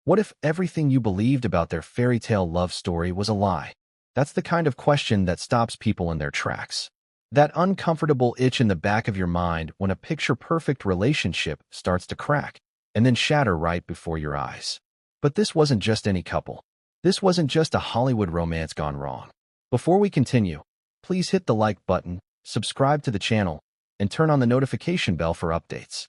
What if everything you believed about their fairy tale love story was a lie? That's the kind of question that stops people in their tracks. That uncomfortable itch in the back of your mind when a picture-perfect relationship starts to crack and then shatter right before your eyes. But this wasn't just any couple. This wasn't just a Hollywood romance gone wrong. Before we continue, please hit the like button, subscribe to the channel, and turn on the notification bell for updates.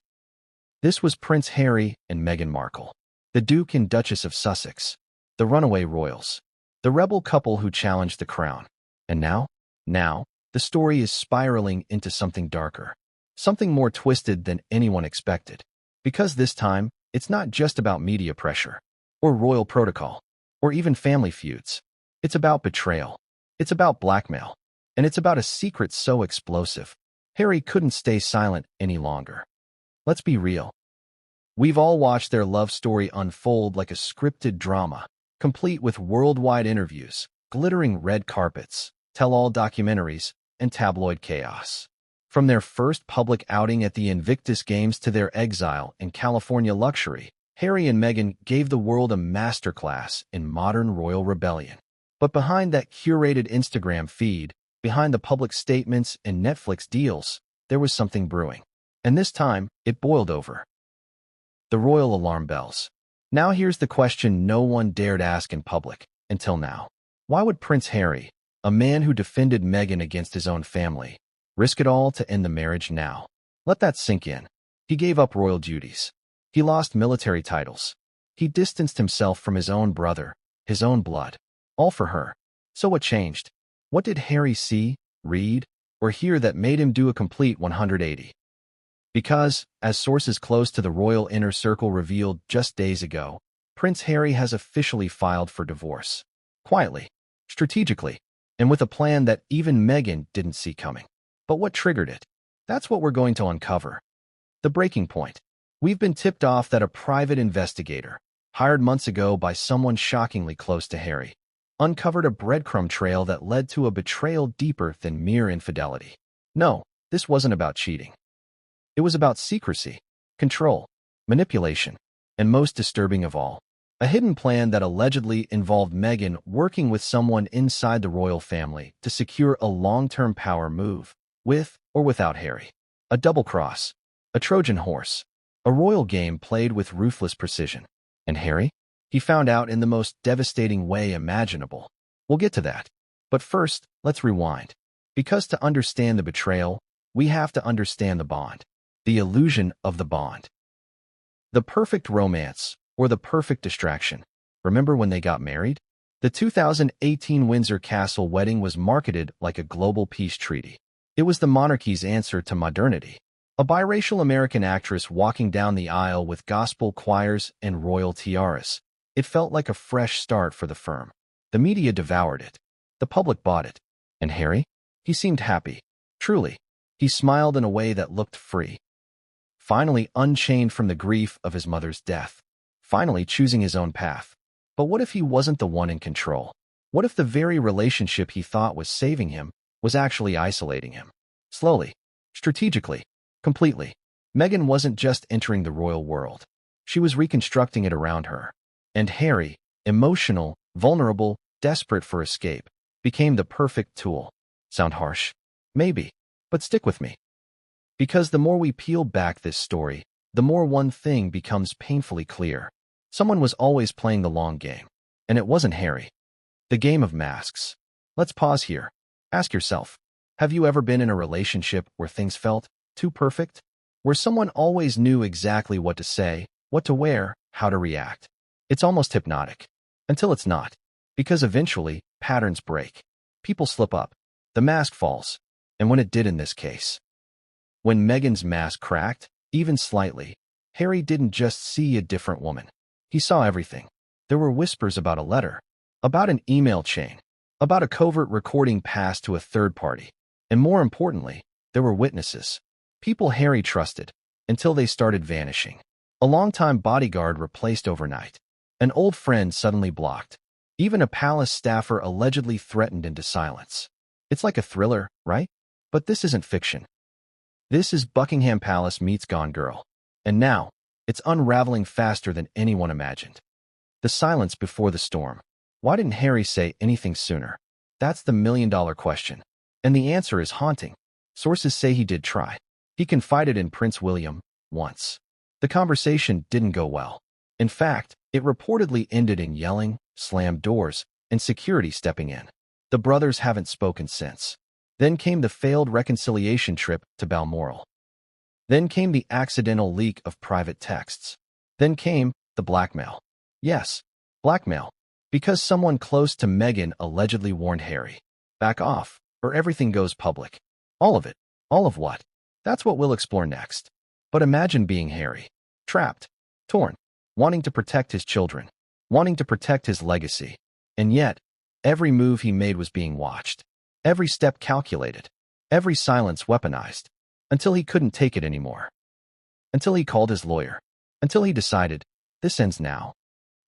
This was Prince Harry and Meghan Markle, the Duke and Duchess of Sussex, the runaway royals, the rebel couple who challenged the crown. And now, the story is spiraling into something darker, something more twisted than anyone expected. Because this time, it's not just about media pressure, or royal protocol, or even family feuds. It's about betrayal. It's about blackmail. And it's about a secret so explosive, Harry couldn't stay silent any longer. Let's be real. We've all watched their love story unfold like a scripted drama, complete with worldwide interviews, glittering red carpets, tell-all documentaries, and tabloid chaos. From their first public outing at the Invictus Games to their exile in California luxury, Harry and Meghan gave the world a masterclass in modern royal rebellion. But behind that curated Instagram feed, behind the public statements and Netflix deals, there was something brewing. And this time, it boiled over. The royal alarm bells. Now here's the question no one dared ask in public, until now. Why would Prince Harry, a man who defended Meghan against his own family, risk it all to end the marriage now? Let that sink in. He gave up royal duties. He lost military titles. He distanced himself from his own brother, his own blood. All for her. So what changed? What did Harry see, read, or hear that made him do a complete 180? Because, as sources close to the royal inner circle revealed just days ago, Prince Harry has officially filed for divorce. Quietly, strategically, and with a plan that even Meghan didn't see coming. But what triggered it? That's what we're going to uncover. The breaking point. We've been tipped off that a private investigator, hired months ago by someone shockingly close to Harry, uncovered a breadcrumb trail that led to a betrayal deeper than mere infidelity. No, this wasn't about cheating. It was about secrecy, control, manipulation, and most disturbing of all, a hidden plan that allegedly involved Meghan working with someone inside the royal family to secure a long-term power move, with or without Harry. A double cross, a Trojan horse, a royal game played with ruthless precision. And Harry? He found out in the most devastating way imaginable. We'll get to that. But first, let's rewind. Because to understand the betrayal, we have to understand the bond. The illusion of the bond. The perfect romance, or the perfect distraction. Remember when they got married? The 2018 Windsor Castle wedding was marketed like a global peace treaty. It was the monarchy's answer to modernity. A biracial American actress walking down the aisle with gospel choirs and royal tiaras. It felt like a fresh start for the firm. The media devoured it. The public bought it. And Harry? He seemed happy. Truly. He smiled in a way that looked free. Finally unchained from the grief of his mother's death. Finally choosing his own path. But what if he wasn't the one in control? What if the very relationship he thought was saving him was actually isolating him? Slowly, strategically, completely. Meghan wasn't just entering the royal world. She was reconstructing it around her. And Harry, emotional, vulnerable, desperate for escape, became the perfect tool. Sound harsh? Maybe. But stick with me. Because the more we peel back this story, the more one thing becomes painfully clear. Someone was always playing the long game. And it wasn't Harry. The game of masks. Let's pause here. Ask yourself, have you ever been in a relationship where things felt too perfect? Where someone always knew exactly what to say, what to wear, how to react? It's almost hypnotic. Until it's not. Because eventually, patterns break. People slip up. The mask falls. And when it did in this case. When Meghan's mask cracked, even slightly, Harry didn't just see a different woman. He saw everything. There were whispers about a letter, about an email chain, about a covert recording passed to a third party. And more importantly, there were witnesses. People Harry trusted, until they started vanishing. A longtime bodyguard replaced overnight. An old friend suddenly blocked. Even a palace staffer allegedly threatened into silence. It's like a thriller, right? But this isn't fiction. This is Buckingham Palace meets Gone Girl. And now, it's unraveling faster than anyone imagined. The silence before the storm. Why didn't Harry say anything sooner? That's the million-dollar question. And the answer is haunting. Sources say he did try. He confided in Prince William once. The conversation didn't go well. In fact, it reportedly ended in yelling, slammed doors, and security stepping in. The brothers haven't spoken since. Then came the failed reconciliation trip to Balmoral. Then came the accidental leak of private texts. Then came the blackmail. Yes, blackmail. Because someone close to Meghan allegedly warned Harry. Back off, or everything goes public. All of it. All of what? That's what we'll explore next. But imagine being Harry. Trapped. Torn. Wanting to protect his children. Wanting to protect his legacy. And yet, every move he made was being watched. Every step calculated. Every silence weaponized. Until he couldn't take it anymore. Until he called his lawyer. Until he decided, this ends now.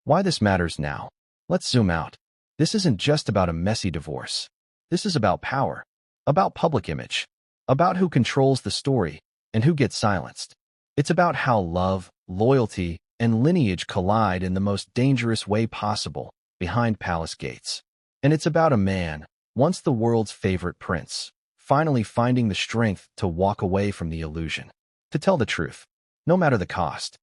Why this matters now? Let's zoom out. This isn't just about a messy divorce. This is about power. About public image. About who controls the story and who gets silenced. It's about how love, loyalty, and lineage collide in the most dangerous way possible behind palace gates. And it's about a man, once the world's favorite prince, finally finding the strength to walk away from the illusion. To tell the truth, no matter the cost.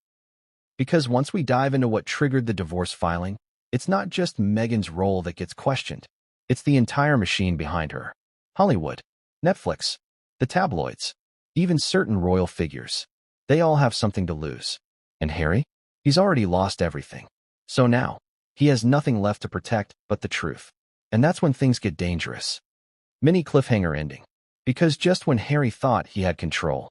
Because once we dive into what triggered the divorce filing, it's not just Meghan's role that gets questioned. It's the entire machine behind her. Hollywood, Netflix, the tabloids, even certain royal figures. They all have something to lose. And Harry? He's already lost everything. So now, he has nothing left to protect but the truth. And that's when things get dangerous. Mini cliffhanger ending. Because just when Harry thought he had control,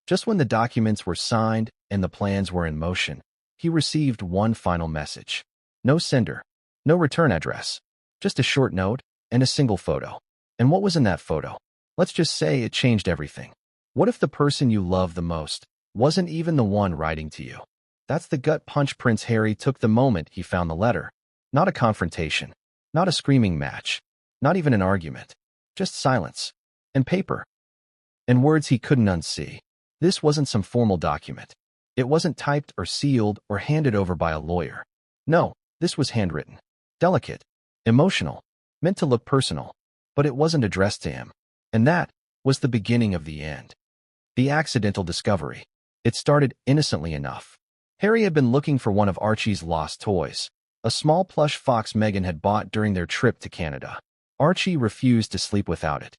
just when the documents were signed and the plans were in motion, he received one final message. No sender, no return address, just a short note and a single photo. And what was in that photo? Let's just say it changed everything. What if the person you love the most wasn't even the one writing to you? That's the gut punch Prince Harry took the moment he found the letter. Not a confrontation, not a screaming match, not even an argument. Just silence. And paper. And words he couldn't unsee. This wasn't some formal document. It wasn't typed or sealed or handed over by a lawyer. No, this was handwritten. Delicate. Emotional. Meant to look personal. But it wasn't addressed to him. And that was the beginning of the end. The accidental discovery. It started innocently enough. Harry had been looking for one of Archie's lost toys. A small plush fox Meghan had bought during their trip to Canada. Archie refused to sleep without it.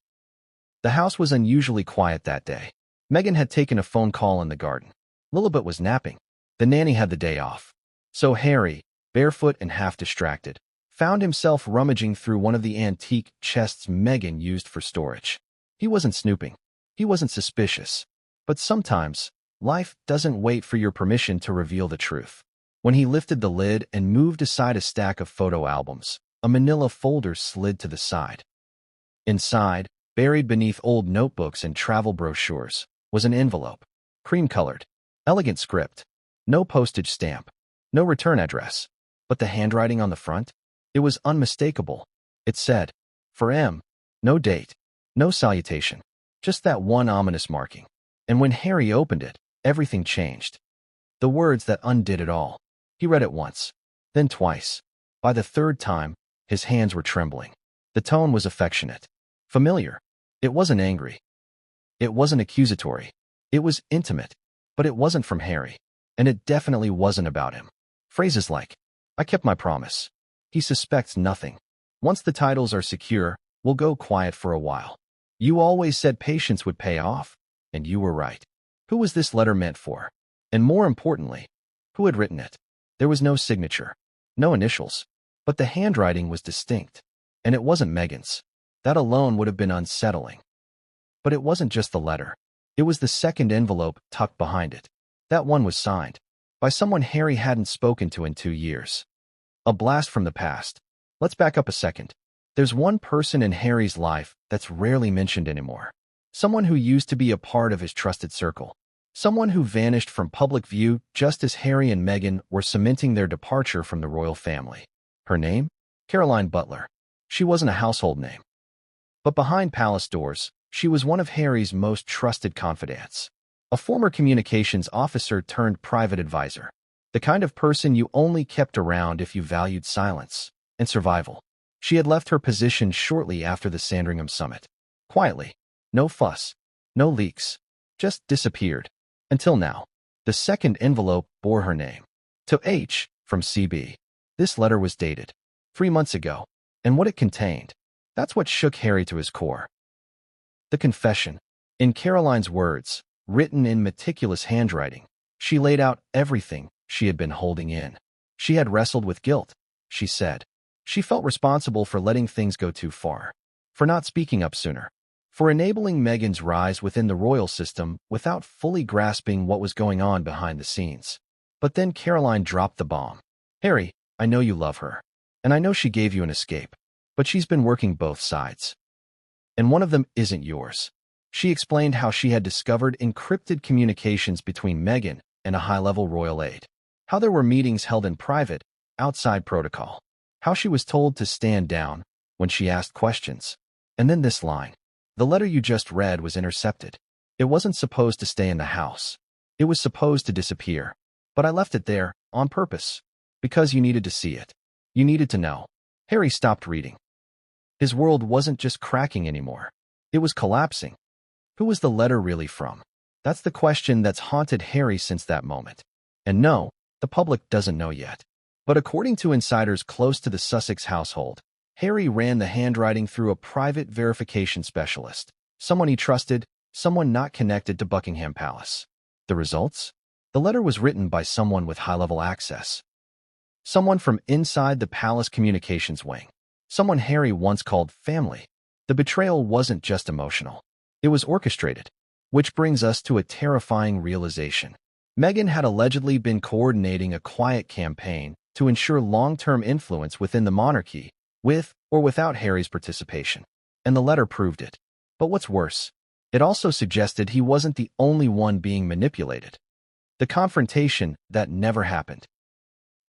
The house was unusually quiet that day. Meghan had taken a phone call in the garden. Lilibet was napping. The nanny had the day off. So Harry, barefoot and half distracted, found himself rummaging through one of the antique chests Meghan used for storage. He wasn't snooping. He wasn't suspicious. But sometimes, life doesn't wait for your permission to reveal the truth. When he lifted the lid and moved aside a stack of photo albums, a manila folder slid to the side. Inside, buried beneath old notebooks and travel brochures, was an envelope. Cream-colored. Elegant script. No postage stamp. No return address. But the handwriting on the front? It was unmistakable. It said, "For M." No date. No salutation. Just that one ominous marking. And when Harry opened it, everything changed. The words that undid it all. He read it once. Then twice. By the third time, his hands were trembling. The tone was affectionate. Familiar. It wasn't angry. It wasn't accusatory. It was intimate. But it wasn't from Harry. And it definitely wasn't about him. Phrases like, "I kept my promise." "He suspects nothing." "Once the titles are secure, we'll go quiet for a while." "You always said patience would pay off." And you were right. Who was this letter meant for? And more importantly, who had written it? There was no signature. No initials. But the handwriting was distinct. And it wasn't Meghan's. That alone would have been unsettling. But it wasn't just the letter. It was the second envelope tucked behind it. That one was signed by someone Harry hadn't spoken to in 2 years. A blast from the past. Let's back up a second. There's one person in Harry's life that's rarely mentioned anymore. Someone who used to be a part of his trusted circle. Someone who vanished from public view just as Harry and Meghan were cementing their departure from the royal family. Her name? Caroline Butler. She wasn't a household name. But behind palace doors, she was one of Harry's most trusted confidants. A former communications officer turned private advisor. The kind of person you only kept around if you valued silence and survival. She had left her position shortly after the Sandringham summit. Quietly. No fuss. No leaks. Just disappeared. Until now. The second envelope bore her name. To H, from CB. This letter was dated 3 months ago. And what it contained. That's what shook Harry to his core. The confession. In Caroline's words, written in meticulous handwriting, she laid out everything she had been holding in. She had wrestled with guilt, she said. She felt responsible for letting things go too far, for not speaking up sooner, for enabling Meghan's rise within the royal system without fully grasping what was going on behind the scenes. But then Caroline dropped the bomb. Harry, I know you love her, and I know she gave you an escape, but she's been working both sides. And one of them isn't yours. She explained how she had discovered encrypted communications between Meghan and a high-level royal aide, how there were meetings held in private, outside protocol, how she was told to stand down when she asked questions. And then this line. The letter you just read was intercepted. It wasn't supposed to stay in the house. It was supposed to disappear. But I left it there, on purpose. Because you needed to see it. You needed to know. Harry stopped reading. His world wasn't just cracking anymore. It was collapsing. Who was the letter really from? That's the question that's haunted Harry since that moment. And no, the public doesn't know yet. But according to insiders close to the Sussex household, Harry ran the handwriting through a private verification specialist, someone he trusted, someone not connected to Buckingham Palace. The results? The letter was written by someone with high-level access. Someone from inside the palace communications wing. Someone Harry once called family. The betrayal wasn't just emotional. It was orchestrated. Which brings us to a terrifying realization. Meghan had allegedly been coordinating a quiet campaign to ensure long-term influence within the monarchy, with or without Harry's participation. And the letter proved it. But what's worse, it also suggested he wasn't the only one being manipulated. The confrontation that never happened.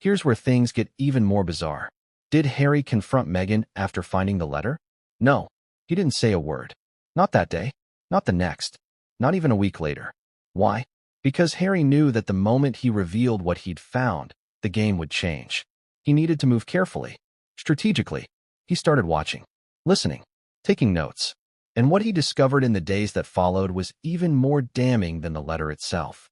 Here's where things get even more bizarre. Did Harry confront Meghan after finding the letter? No, he didn't say a word. Not that day, not the next, not even a week later. Why? Because Harry knew that the moment he revealed what he'd found, the game would change. He needed to move carefully, strategically. He started watching, listening, taking notes. And what he discovered in the days that followed was even more damning than the letter itself.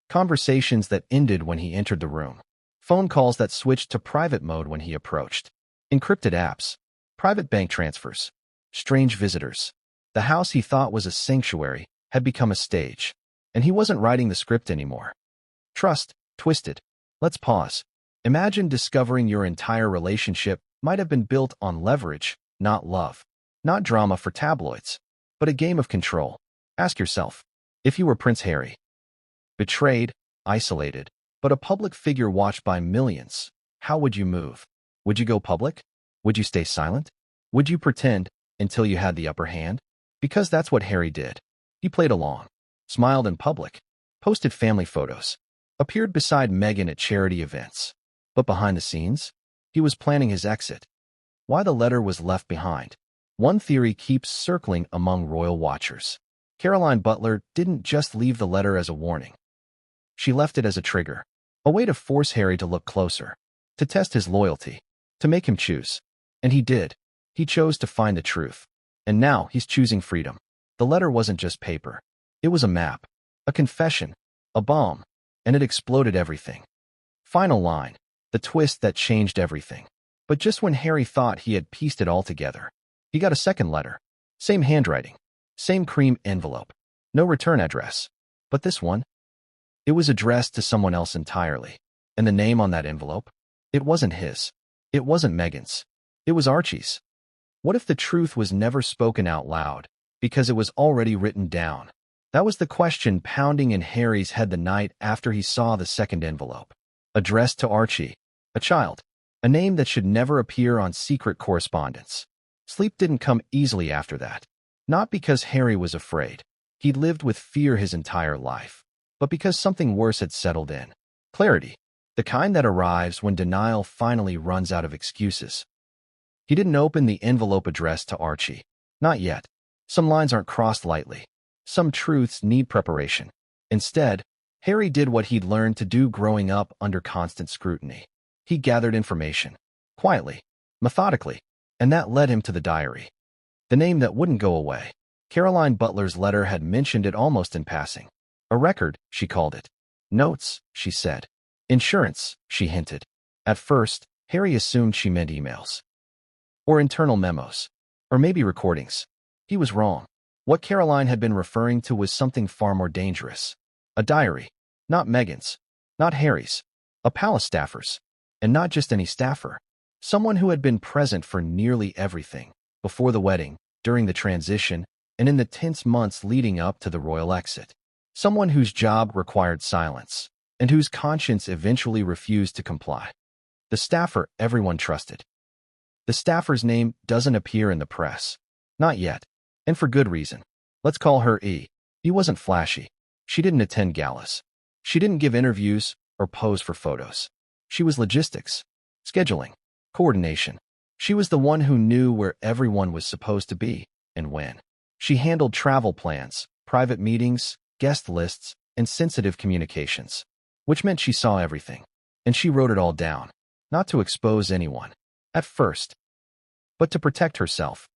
Conversations that ended when he entered the room. Phone calls that switched to private mode when he approached. Encrypted apps. Private bank transfers. Strange visitors. The house he thought was a sanctuary had become a stage. And he wasn't writing the script anymore. Trust, twisted. Let's pause. Imagine discovering your entire relationship might have been built on leverage, not love. Not drama for tabloids, but a game of control. Ask yourself, if you were Prince Harry, betrayed, isolated, but a public figure watched by millions, how would you move? Would you go public? Would you stay silent? Would you pretend until you had the upper hand? Because that's what Harry did. He played along, smiled in public, posted family photos, appeared beside Meghan at charity events. But behind the scenes, he was planning his exit. Why the letter was left behind. One theory keeps circling among royal watchers. Caroline Butler didn't just leave the letter as a warning. She left it as a trigger, a way to force Harry to look closer, to test his loyalty, to make him choose. And he did. He chose to find the truth. And now he's choosing freedom. The letter wasn't just paper. It was a map, a confession, a bomb, and it exploded everything. Final line, the twist that changed everything. But just when Harry thought he had pieced it all together, he got a second letter. Same handwriting, same cream envelope, no return address. But this one? It was addressed to someone else entirely. And the name on that envelope? It wasn't his. It wasn't Meghan's. It was Archie's. What if the truth was never spoken out loud, because it was already written down? That was the question pounding in Harry's head the night after he saw the second envelope. Addressed to Archie, a child, a name that should never appear on secret correspondence. Sleep didn't come easily after that. Not because Harry was afraid. He'd lived with fear his entire life. But because something worse had settled in. Clarity. The kind that arrives when denial finally runs out of excuses. He didn't open the envelope addressed to Archie. Not yet. Some lines aren't crossed lightly. Some truths need preparation. Instead, Harry did what he'd learned to do growing up under constant scrutiny. He gathered information, quietly, methodically, and that led him to the diary. The name that wouldn't go away. Caroline Butler's letter had mentioned it almost in passing. A record, she called it. Notes, she said. Insurance, she hinted. At first, Harry assumed she meant emails. Or internal memos. Or maybe recordings. He was wrong. What Caroline had been referring to was something far more dangerous. A diary. Not Meghan's. Not Harry's. A palace staffer's. And not just any staffer. Someone who had been present for nearly everything. Before the wedding, during the transition, and in the tense months leading up to the royal exit. Someone whose job required silence, and whose conscience eventually refused to comply. The staffer everyone trusted. The staffer's name doesn't appear in the press. Not yet. And for good reason. Let's call her E. E wasn't flashy. She didn't attend galas. She didn't give interviews or pose for photos. She was logistics, scheduling, coordination. She was the one who knew where everyone was supposed to be and when. She handled travel plans, private meetings, guest lists, and sensitive communications, which meant she saw everything. And she wrote it all down, not to expose anyone, at first, but to protect herself.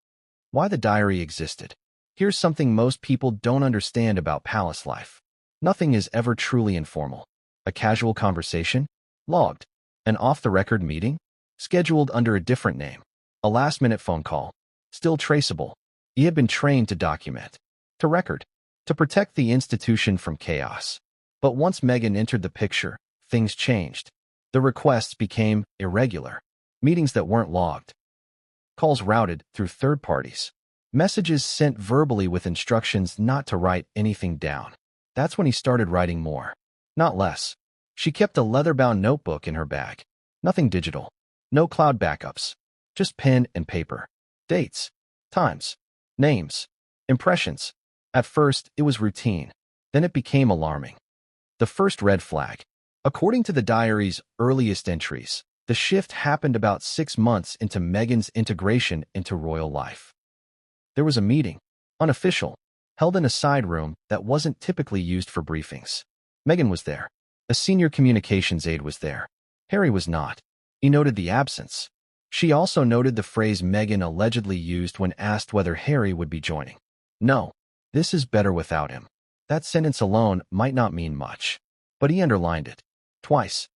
Why the diary existed. Here's something most people don't understand about palace life. Nothing is ever truly informal. A casual conversation? Logged. An off-the-record meeting? Scheduled under a different name. A last-minute phone call? Still traceable. He had been trained to document, to record, to protect the institution from chaos. But once Meghan entered the picture, things changed. The requests became irregular. Meetings that weren't logged. Calls routed through third parties. Messages sent verbally with instructions not to write anything down. That's when he started writing more, not less. She kept a leather-bound notebook in her bag. Nothing digital. No cloud backups. Just pen and paper. Dates. Times. Names. Impressions. At first, it was routine. Then it became alarming. The first red flag. According to the diary's earliest entries, the shift happened about 6 months into Meghan's integration into royal life. There was a meeting, unofficial, held in a side room that wasn't typically used for briefings. Meghan was there. A senior communications aide was there. Harry was not. He noted the absence. She also noted the phrase Meghan allegedly used when asked whether Harry would be joining. No, this is better without him. That sentence alone might not mean much, but he underlined it. Twice.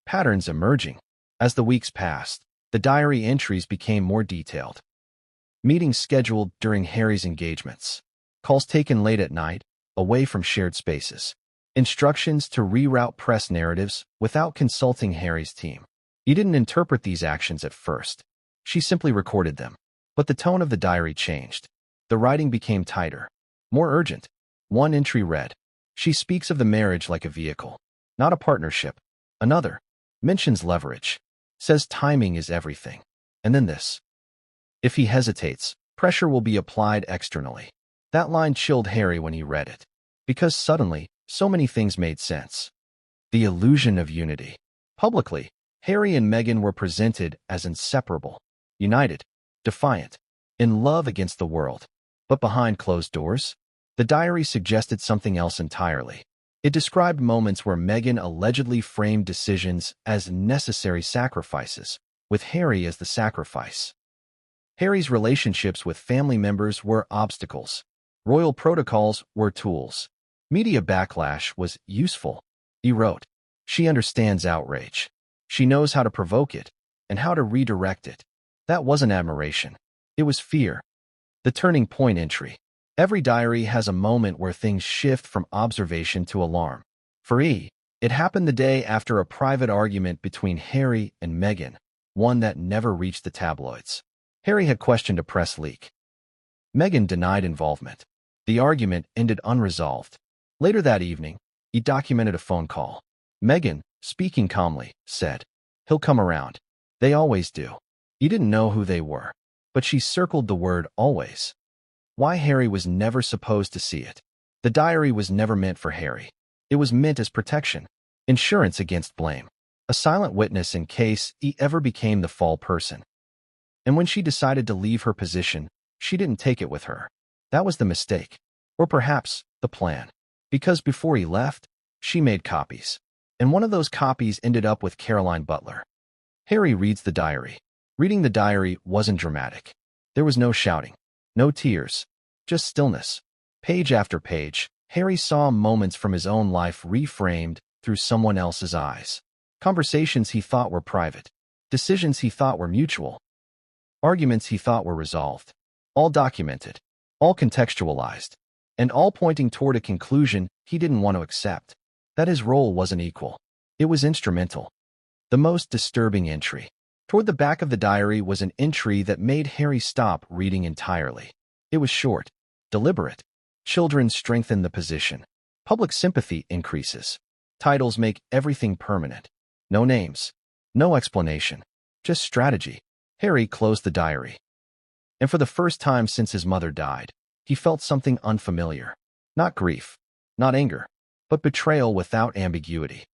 Patterns emerging. As the weeks passed, the diary entries became more detailed. Meetings scheduled during Harry's engagements. Calls taken late at night, away from shared spaces. Instructions to reroute press narratives without consulting Harry's team. He didn't interpret these actions at first. She simply recorded them. But the tone of the diary changed. The writing became tighter, more urgent. One entry read, "She speaks of the marriage like a vehicle, not a partnership." Another mentions leverage. Says timing is everything. And then this. "If he hesitates, pressure will be applied externally." That line chilled Harry when he read it. Because suddenly, so many things made sense. The illusion of unity. Publicly, Harry and Meghan were presented as inseparable, united, defiant, in love against the world. But behind closed doors, the diary suggested something else entirely. It described moments where Meghan allegedly framed decisions as necessary sacrifices, with Harry as the sacrifice. Harry's relationships with family members were obstacles. Royal protocols were tools. Media backlash was useful. He wrote, "She understands outrage. She knows how to provoke it and how to redirect it." That wasn't admiration. It was fear. The turning point entry. Every diary has a moment where things shift from observation to alarm. For E, it happened the day after a private argument between Harry and Meghan, one that never reached the tabloids. Harry had questioned a press leak. Meghan denied involvement. The argument ended unresolved. Later that evening, he documented a phone call. Meghan, speaking calmly, said, "He'll come around. They always do." He didn't know who they were, but she circled the word always. Why Harry was never supposed to see it. The diary was never meant for Harry. It was meant as protection, insurance against blame, a silent witness in case he ever became the fall person. And when she decided to leave her position, she didn't take it with her. That was the mistake. Or perhaps the plan. Because before he left, she made copies. And one of those copies ended up with Caroline Butler. Harry reads the diary. Reading the diary wasn't dramatic. There was no shouting, no tears, just stillness. Page after page, Harry saw moments from his own life reframed through someone else's eyes. Conversations he thought were private. Decisions he thought were mutual. Arguments he thought were resolved. All documented. All contextualized. And all pointing toward a conclusion he didn't want to accept. That his role wasn't equal. It was instrumental. The most disturbing entry. Toward the back of the diary was an entry that made Harry stop reading entirely. It was short, deliberate. Children strengthen the position. Public sympathy increases. Titles make everything permanent. No names. No explanation. Just strategy. Harry closed the diary. And for the first time since his mother died, he felt something unfamiliar. Not grief. Not anger. But betrayal without ambiguity.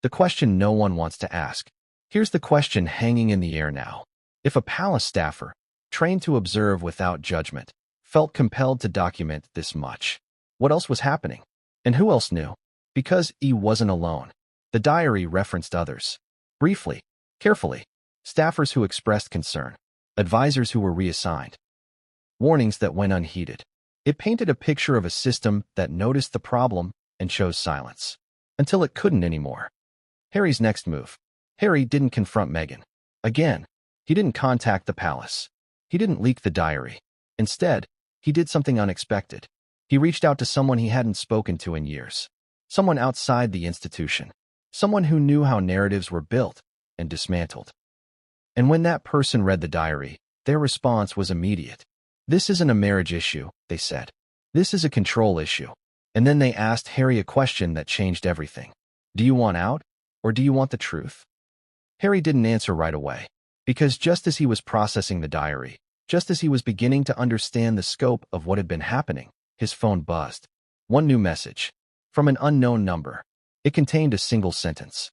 The question no one wants to ask. Here's the question hanging in the air now. If a palace staffer, trained to observe without judgment, felt compelled to document this much, what else was happening? And who else knew? Because he wasn't alone. The diary referenced others. Briefly, carefully. Staffers who expressed concern. Advisors who were reassigned. Warnings that went unheeded. It painted a picture of a system that noticed the problem and chose silence. Until it couldn't anymore. Harry's next move. Harry didn't confront Meghan. Again, he didn't contact the palace. He didn't leak the diary. Instead, he did something unexpected. He reached out to someone he hadn't spoken to in years. Someone outside the institution. Someone who knew how narratives were built and dismantled. And when that person read the diary, their response was immediate. This isn't a marriage issue, they said. This is a control issue. And then they asked Harry a question that changed everything. Do you want out, or do you want the truth? Harry didn't answer right away, because just as he was processing the diary, just as he was beginning to understand the scope of what had been happening, his phone buzzed. One new message. From an unknown number. It contained a single sentence.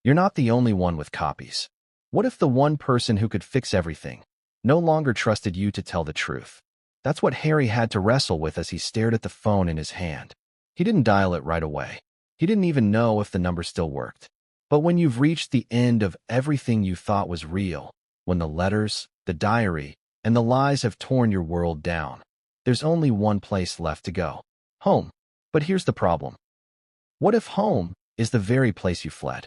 You're not the only one with copies. What if the one person who could fix everything no longer trusted you to tell the truth? That's what Harry had to wrestle with as he stared at the phone in his hand. He didn't dial it right away. He didn't even know if the number still worked. But when you've reached the end of everything you thought was real, when the letters, the diary, and the lies have torn your world down, there's only one place left to go. Home. But here's the problem. What if home is the very place you fled?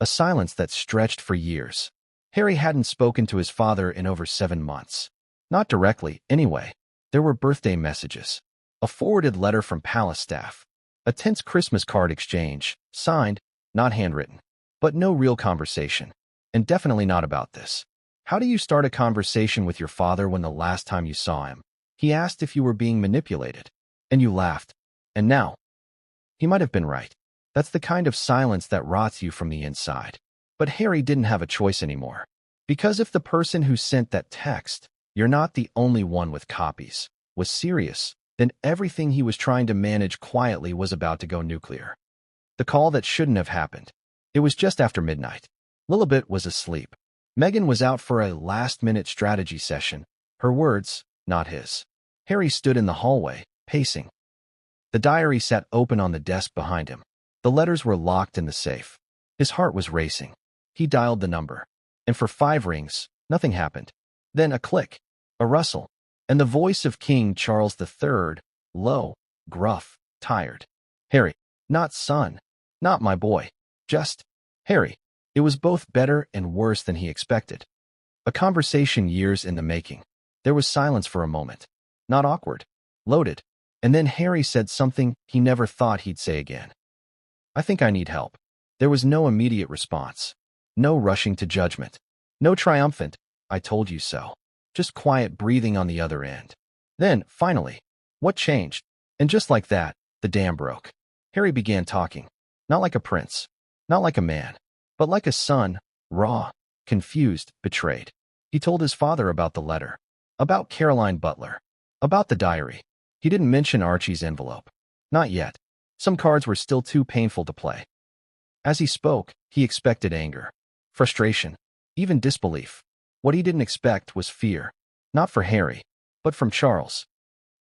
A silence that stretched for years. Harry hadn't spoken to his father in over 7 months. Not directly, anyway. There were birthday messages, a forwarded letter from palace staff, a tense Christmas card exchange, signed, not handwritten, but no real conversation, and definitely not about this. How do you start a conversation with your father when the last time you saw him, he asked if you were being manipulated, and you laughed, and now? He might have been right. That's the kind of silence that rots you from the inside. But Harry didn't have a choice anymore. Because if the person who sent that text, "You're not the only one with copies," was serious, then everything he was trying to manage quietly was about to go nuclear. The call that shouldn't have happened. It was just after midnight. Lilibet was asleep. Meghan was out for a last-minute strategy session. Her words, not his. Harry stood in the hallway, pacing. The diary sat open on the desk behind him. The letters were locked in the safe. His heart was racing. He dialed the number. And for 5 rings, nothing happened. Then a click, a rustle, and the voice of King Charles III, low, gruff, tired. Harry. Not son. Not my boy. Just Harry. It was both better and worse than he expected. A conversation years in the making. There was silence for a moment. Not awkward. Loaded. And then Harry said something he never thought he'd say again. I think I need help. There was no immediate response. No rushing to judgment. No triumphant, I told you so. Just quiet breathing on the other end. Then, finally, what changed? And just like that, the dam broke. Harry began talking. Not like a prince. Not like a man. But like a son, raw, confused, betrayed. He told his father about the letter. About Caroline Butler. About the diary. He didn't mention Archie's envelope. Not yet. Some cards were still too painful to play. As he spoke, he expected anger, frustration, even disbelief. What he didn't expect was fear. Not for Harry, but from Charles.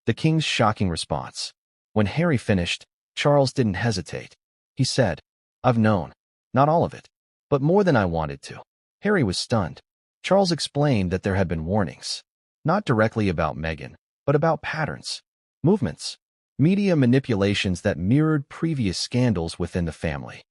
The king's shocking response. When Harry finished, Charles didn't hesitate. He said, "I've known. Not all of it, but more than I wanted to." Harry was stunned. Charles explained that there had been warnings, not directly about Meghan, but about patterns, movements, media manipulations that mirrored previous scandals within the family.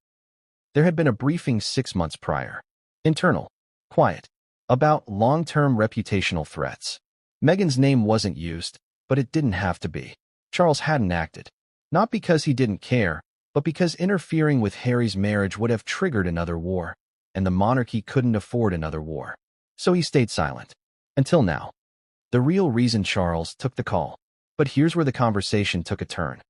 There had been a briefing 6 months prior, internal, quiet, about long-term reputational threats. Meghan's name wasn't used, but it didn't have to be. Charles hadn't acted, not because he didn't care, but because interfering with Harry's marriage would have triggered another war, and the monarchy couldn't afford another war. So he stayed silent. Until now. The real reason Charles took the call. But here's where the conversation took a turn.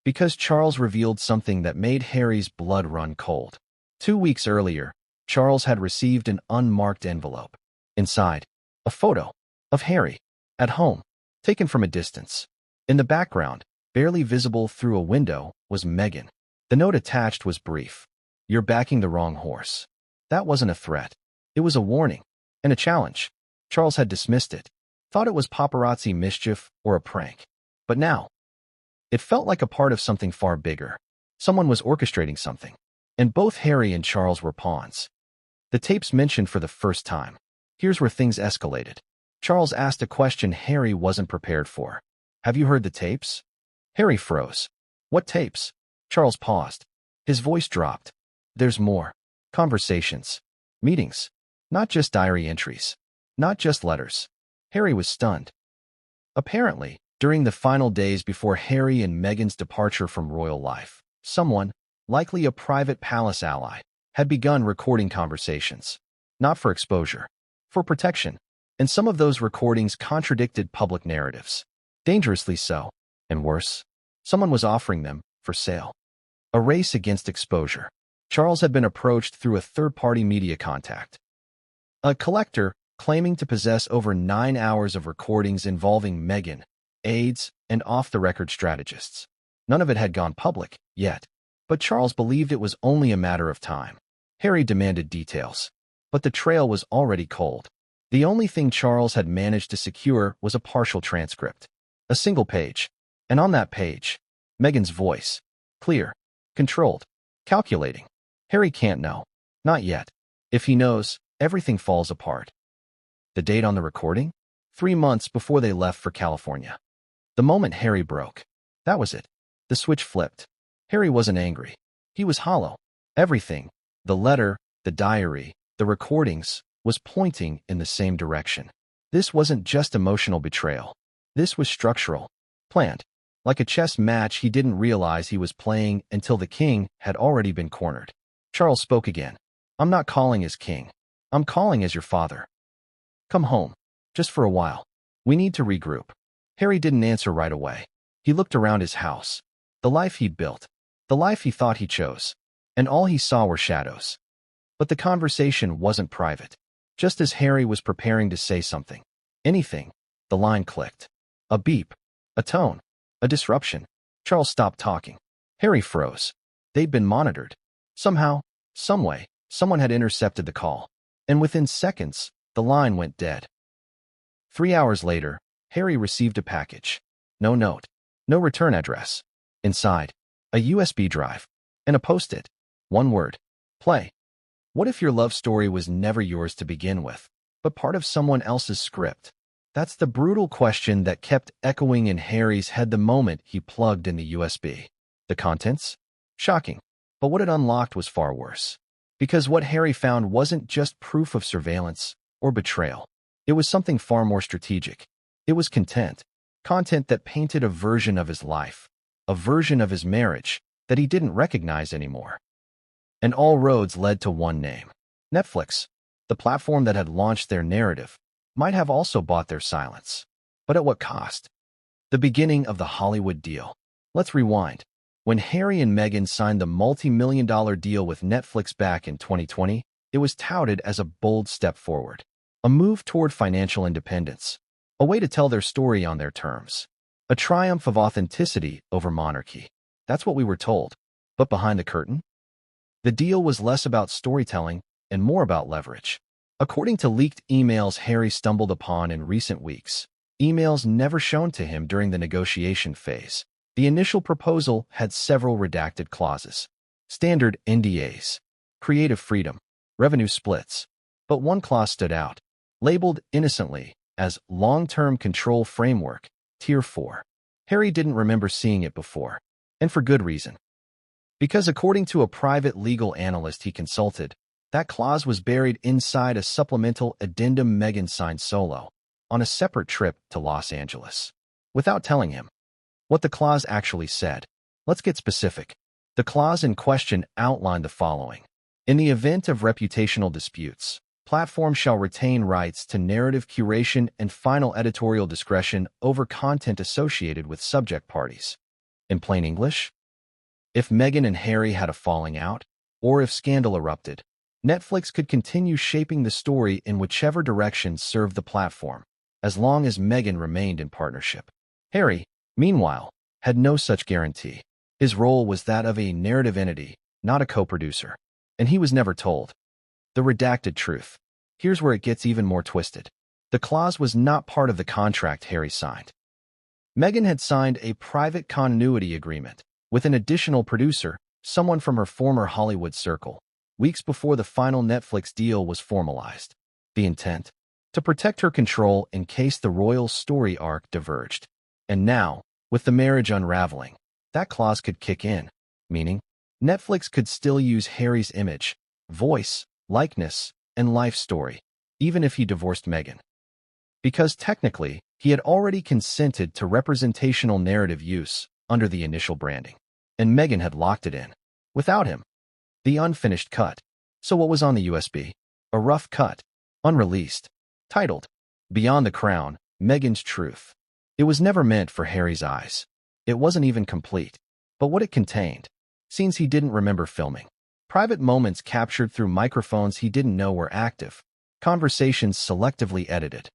Because Charles revealed something that made Harry's blood run cold. 2 weeks earlier, Charles had received an unmarked envelope. Inside, a photo of Harry, at home, taken from a distance. In the background, barely visible through a window, was Meghan. The note attached was brief. "You're backing the wrong horse." That wasn't a threat. It was a warning, and a challenge. Charles had dismissed it, thought it was paparazzi mischief or a prank. But now, it felt like a part of something far bigger. Someone was orchestrating something, and both Harry and Charles were pawns. The tapes mentioned for the first time. Here's where things escalated. Charles asked a question Harry wasn't prepared for. "Have you heard the tapes?" Harry froze. "What tapes?" Charles paused. His voice dropped. "There's more. Conversations. Meetings. Not just diary entries. Not just letters." Harry was stunned. Apparently, during the final days before Harry and Meghan's departure from royal life, someone, likely a private palace ally, had begun recording conversations. Not for exposure, for protection. And some of those recordings contradicted public narratives. Dangerously so. And worse, someone was offering them for sale. A race against exposure. Charles had been approached through a third-party media contact. A collector claiming to possess over 9 hours of recordings involving Meghan, aides, and off-the-record strategists. None of it had gone public yet, but Charles believed it was only a matter of time. Harry demanded details, but the trail was already cold. The only thing Charles had managed to secure was a partial transcript. A single page. And on that page, Meghan's voice. Clear, controlled, calculating. Harry can't know. Not yet. If he knows, everything falls apart. The date on the recording? 3 months before they left for California. The moment Harry broke. That was it. The switch flipped. Harry wasn't angry. He was hollow. Everything, the letter, the diary, the recordings, was pointing in the same direction. This wasn't just emotional betrayal. This was structural. Planned. Like a chess match he didn't realize he was playing until the king had already been cornered. Charles spoke again. "I'm not calling as king. I'm calling as your father. Come home. Just for a while. We need to regroup." Harry didn't answer right away. He looked around his house. The life he'd built. The life he thought he chose. And all he saw were shadows. But the conversation wasn't private. Just as Harry was preparing to say something, anything, the line clicked. A beep. A tone. A disruption. Charles stopped talking. Harry froze. They'd been monitored. Somehow, someway, someone had intercepted the call. And within seconds, the line went dead. 3 hours later, Harry received a package. No note. No return address. Inside, a USB drive. And a post-it. One word. Play. What if your love story was never yours to begin with, but part of someone else's script? That's the brutal question that kept echoing in Harry's head the moment he plugged in the USB. The contents? Shocking. But what it unlocked was far worse. Because what Harry found wasn't just proof of surveillance or betrayal. It was something far more strategic. It was content. Content that painted a version of his life, a version of his marriage that he didn't recognize anymore. And all roads led to one name. Netflix, the platform that had launched their narrative, might have also bought their silence. But at what cost? The beginning of the Hollywood deal. Let's rewind. When Harry and Meghan signed the multi-million-dollar deal with Netflix back in 2020, it was touted as a bold step forward. A move toward financial independence. A way to tell their story on their terms. A triumph of authenticity over monarchy. That's what we were told. But behind the curtain? The deal was less about storytelling and more about leverage. According to leaked emails Harry stumbled upon in recent weeks, emails never shown to him during the negotiation phase, the initial proposal had several redacted clauses. standard NDAs, creative freedom, revenue splits. But one clause stood out, labeled innocently as long-term control framework, Tier 4. Harry didn't remember seeing it before, and for good reason. Because according to a private legal analyst he consulted, that clause was buried inside a supplemental addendum Meghan signed solo, on a separate trip to Los Angeles. Without telling him what the clause actually said. Let's get specific. The clause in question outlined the following. In the event of reputational disputes, platforms shall retain rights to narrative curation and final editorial discretion over content associated with subject parties. In plain English, if Meghan and Harry had a falling out, or if scandal erupted, Netflix could continue shaping the story in whichever direction served the platform, as long as Meghan remained in partnership. Harry, meanwhile, had no such guarantee. His role was that of a narrative entity, not a co-producer. And he was never told the redacted truth. Here's where it gets even more twisted. The clause was not part of the contract Harry signed. Meghan had signed a private continuity agreement with an additional producer, someone from her former Hollywood circle, weeks before the final Netflix deal was formalized. The intent? To protect her control in case the royal story arc diverged. And now, with the marriage unraveling, that clause could kick in, meaning Netflix could still use Harry's image, voice, likeness, and life story, even if he divorced Meghan. Because technically, he had already consented to representational narrative use under the initial branding, and Meghan had locked it in. Without him, the unfinished cut. So what was on the USB? A rough cut, unreleased, titled, Beyond the Crown, Meghan's Truth. It was never meant for Harry's eyes. It wasn't even complete. But what it contained? Scenes he didn't remember filming. Private moments captured through microphones he didn't know were active. Conversations selectively edited.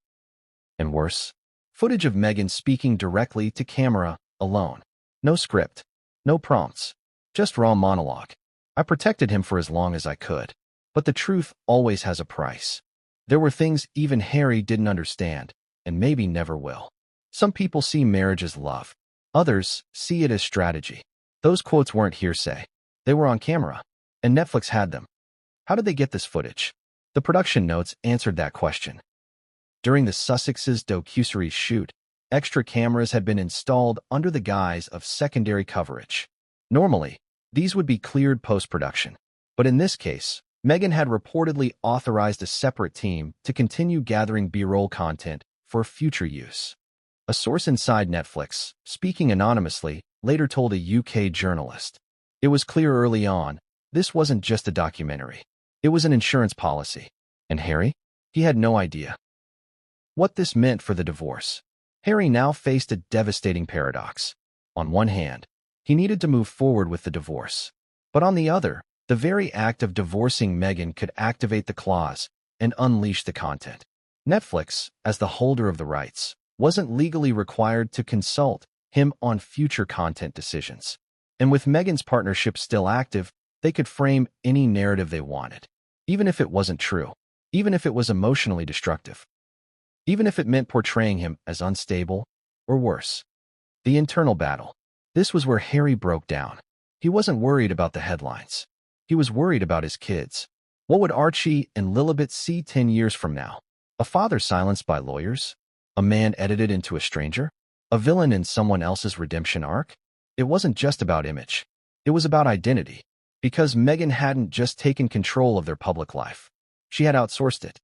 And worse, footage of Meghan speaking directly to camera, alone. No script. No prompts. Just raw monologue. I protected him for as long as I could. But the truth always has a price. There were things even Harry didn't understand, and maybe never will. Some people see marriage as love. Others see it as strategy. Those quotes weren't hearsay. They were on camera, and Netflix had them. How did they get this footage? The production notes answered that question. During the Sussex's docuseries shoot, extra cameras had been installed under the guise of secondary coverage. Normally, these would be cleared post-production. But in this case, Meghan had reportedly authorized a separate team to continue gathering B-roll content for future use. A source inside Netflix, speaking anonymously, later told a UK journalist. It was clear early on, this wasn't just a documentary. It was an insurance policy. And Harry? He had no idea what this meant for the divorce. Harry now faced a devastating paradox. On one hand, he needed to move forward with the divorce. But on the other, the very act of divorcing Meghan could activate the clause and unleash the content. Netflix, as the holder of the rights, wasn't legally required to consult him on future content decisions. And with Meghan's partnership still active, they could frame any narrative they wanted, even if it wasn't true, even if it was emotionally destructive, even if it meant portraying him as unstable or worse. The internal battle. This was where Harry broke down. He wasn't worried about the headlines. He was worried about his kids. What would Archie and Lilibet see 10 years from now? A father silenced by lawyers? A man edited into a stranger? A villain in someone else's redemption arc? It wasn't just about image. It was about identity. Because Meghan hadn't just taken control of their public life. She had outsourced it.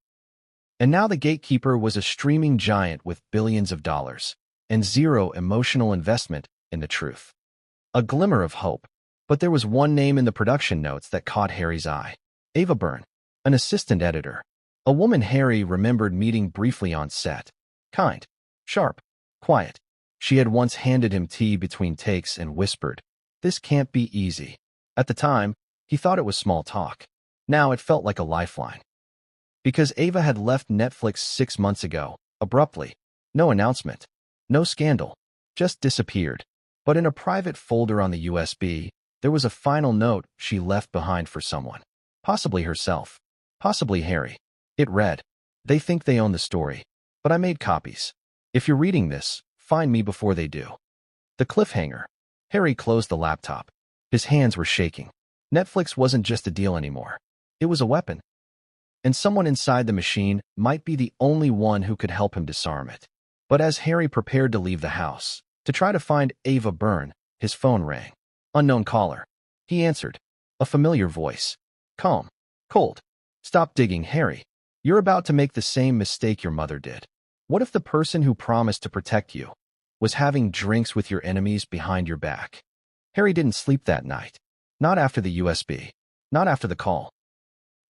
And now the gatekeeper was a streaming giant with billions of dollars and zero emotional investment in the truth. A glimmer of hope. But there was one name in the production notes that caught Harry's eye. Ava Byrne, an assistant editor. A woman Harry remembered meeting briefly on set. Kind, sharp, quiet. She had once handed him tea between takes and whispered, "This can't be easy." At the time, he thought it was small talk. Now it felt like a lifeline. Because Ava had left Netflix 6 months ago, abruptly. No announcement. No scandal. Just disappeared. But in a private folder on the USB, there was a final note she left behind for someone. Possibly herself. Possibly Harry. It read, "They think they own the story, but I made copies. If you're reading this, find me before they do." The cliffhanger. Harry closed the laptop. His hands were shaking. Netflix wasn't just a deal anymore. It was a weapon. And someone inside the machine might be the only one who could help him disarm it. But as Harry prepared to leave the house, to try to find Ava Byrne, his phone rang. Unknown caller. He answered. A familiar voice. Calm. Cold. Stop digging, Harry. You're about to make the same mistake your mother did. What if the person who promised to protect you was having drinks with your enemies behind your back? Harry didn't sleep that night. Not after the USB. Not after the call.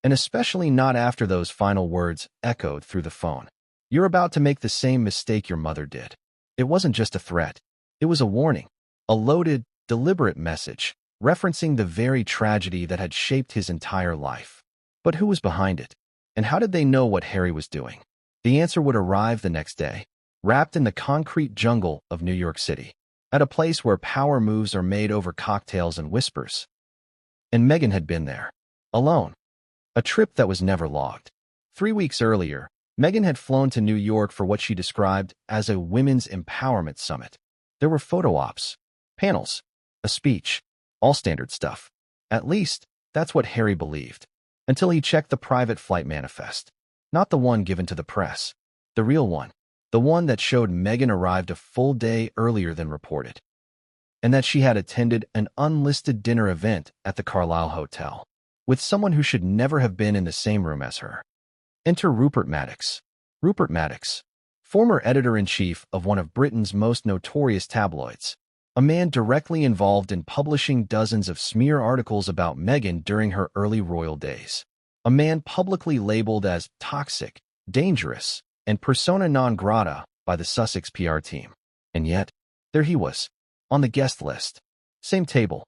And especially not after those final words echoed through the phone. You're about to make the same mistake your mother did. It wasn't just a threat. It was a warning. A loaded, deliberate message, referencing the very tragedy that had shaped his entire life. But who was behind it? And how did they know what Harry was doing? The answer would arrive the next day, wrapped in the concrete jungle of New York City, at a place where power moves are made over cocktails and whispers. And Meghan had been there. Alone. A trip that was never logged. 3 weeks earlier, Meghan had flown to New York for what she described as a women's empowerment summit. There were photo ops, panels, a speech, all standard stuff. At least, that's what Harry believed. Until he checked the private flight manifest. Not the one given to the press. The real one. The one that showed Meghan arrived a full day earlier than reported. And that she had attended an unlisted dinner event at the Carlisle Hotel. With someone who should never have been in the same room as her. Enter Rupert Maddox. Rupert Maddox, former editor-in-chief of one of Britain's most notorious tabloids, a man directly involved in publishing dozens of smear articles about Meghan during her early royal days. A man publicly labeled as toxic, dangerous, and persona non grata by the Sussex PR team. And yet, there he was, on the guest list. Same table.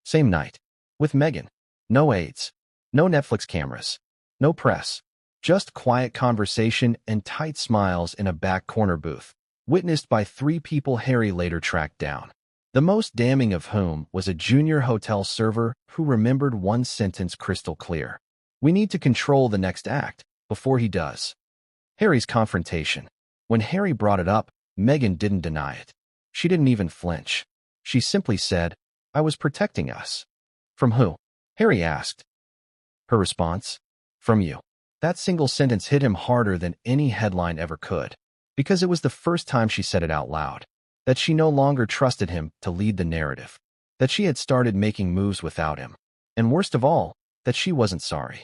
Same night. With Meghan. No aides. No Netflix cameras. No press. Just quiet conversation and tight smiles in a back corner booth, witnessed by 3 people Harry later tracked down. The most damning of whom was a junior hotel server who remembered one sentence crystal clear. We need to control the next act, before he does. Harry's confrontation. When Harry brought it up, Meghan didn't deny it. She didn't even flinch. She simply said, I was protecting us. From who? Harry asked. Her response? From you. That single sentence hit him harder than any headline ever could, because it was the first time she said it out loud, that she no longer trusted him to lead the narrative, that she had started making moves without him, and worst of all, that she wasn't sorry.